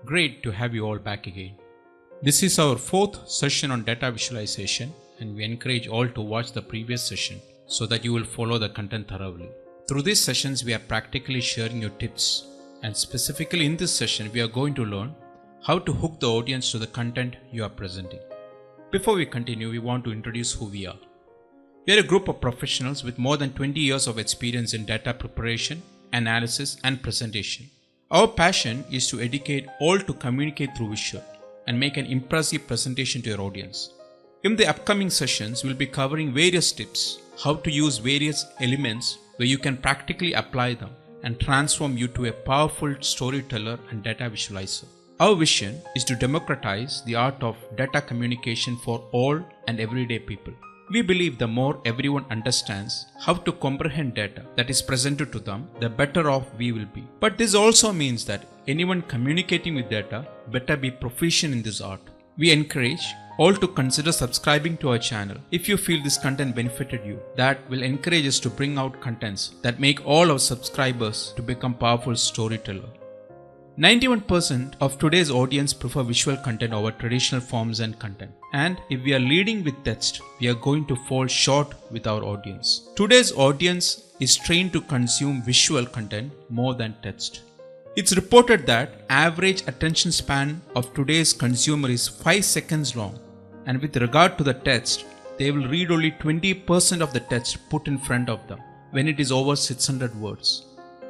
Great to have you all back again. This is our fourth session on data visualization, and we encourage all to watch the previous session so that you will follow the content thoroughly. Through these sessions, we are practically sharing your tips, and specifically in this session, we are going to learn how to hook the audience to the content you are presenting. Before we continue, we want to introduce who we are. We are a group of professionals with more than 20 years of experience in data preparation, analysis, and presentation. Our passion is to educate all to communicate through visual and make an impressive presentation to your audience. In the upcoming sessions, we'll be covering various tips, how to use various elements where you can practically apply them and transform you to a powerful storyteller and data visualizer. Our vision is to democratize the art of data communication for all and everyday people. We believe the more everyone understands how to comprehend data that is presented to them, the better off we will be. But this also means that anyone communicating with data better be proficient in this art. We encourage all to consider subscribing to our channel if you feel this content benefited you. That will encourage us to bring out contents that make all our subscribers to become powerful storytellers. 91% of today's audience prefer visual content over traditional forms and content. And if we are leading with text, we are going to fall short with our audience. Today's audience is trained to consume visual content more than text. It's reported that average attention span of today's consumer is 5 seconds long. And with regard to the text, they will read only 20% of the text put in front of them when it is over 600 words.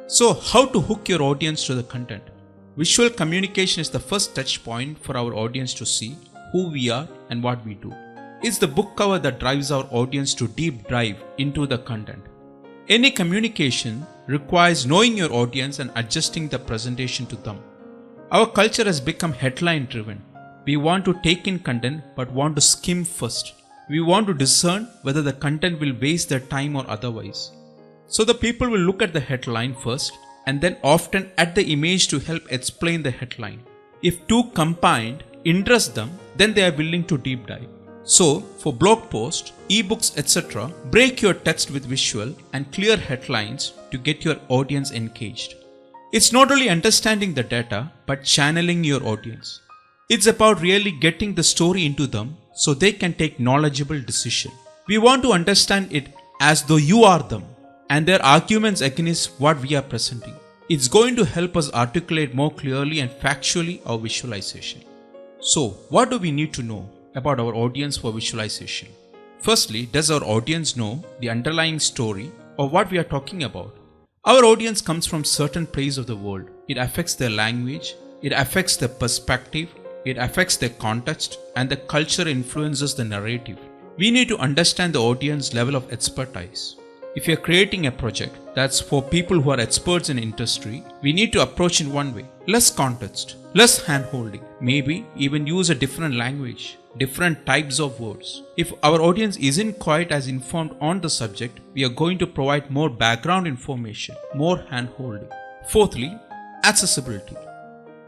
So how to hook your audience to the content? Visual communication is the first touch point for our audience to see who we are and what we do. It's the book cover that drives our audience to deep dive into the content. Any communication requires knowing your audience and adjusting the presentation to them. Our culture has become headline driven. We want to take in content but want to skim first. We want to discern whether the content will waste their time or otherwise. So the people will look at the headline first and then often at the image to help explain the headline. If two combined interest them, then they are willing to deep dive. So, for blog posts, ebooks, etc., break your text with visual and clear headlines to get your audience engaged. It's not only understanding the data, but channeling your audience. It's about really getting the story into them so they can take knowledgeable decision. We want to understand it as though you are them and their arguments against what we are presenting. It's going to help us articulate more clearly and factually our visualization. So, what do we need to know about our audience for visualization? Firstly, does our audience know the underlying story of what we are talking about? Our audience comes from certain place of the world. It affects their language, it affects their perspective, it affects their context, and the culture influences the narrative. We need to understand the audience level of expertise. If you are creating a project that's for people who are experts in industry, we need to approach in one way. Less context, less hand-holding, maybe even use a different language, different types of words. If our audience isn't quite as informed on the subject, we are going to provide more background information, more hand-holding. Fourthly, accessibility.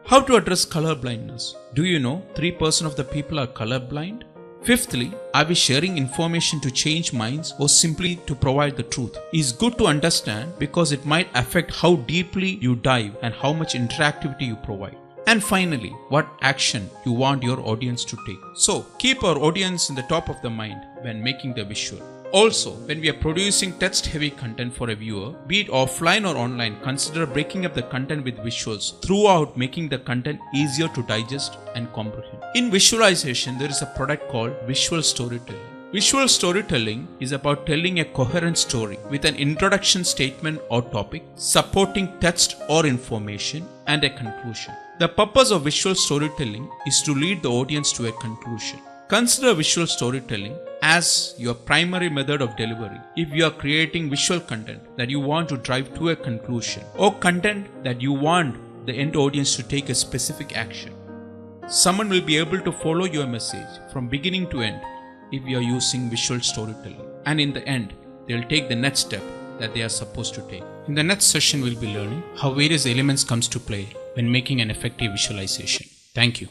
How to address color blindness? Do you know 3% of the people are colorblind? Fifthly, are we sharing information to change minds or simply to provide the truth? It's good to understand because it might affect how deeply you dive and how much interactivity you provide. And finally, what action you want your audience to take. So, keep our audience in the top of the mind when making the visual. Also, when we are producing text-heavy content for a viewer, be it offline or online, consider breaking up the content with visuals throughout, making the content easier to digest and comprehend. In visualization, there is a product called visual storytelling. Visual storytelling is about telling a coherent story with an introduction statement or topic, supporting text or information, and a conclusion. The purpose of visual storytelling is to lead the audience to a conclusion. Consider visual storytelling as your primary method of delivery if you are creating visual content that you want to drive to a conclusion or content that you want the end audience to take a specific action. Someone will be able to follow your message from beginning to end if you are using visual storytelling, and in the end they will take the next step that they are supposed to take. In the next session, we'll be learning how various elements comes to play when making an effective visualization. Thank you.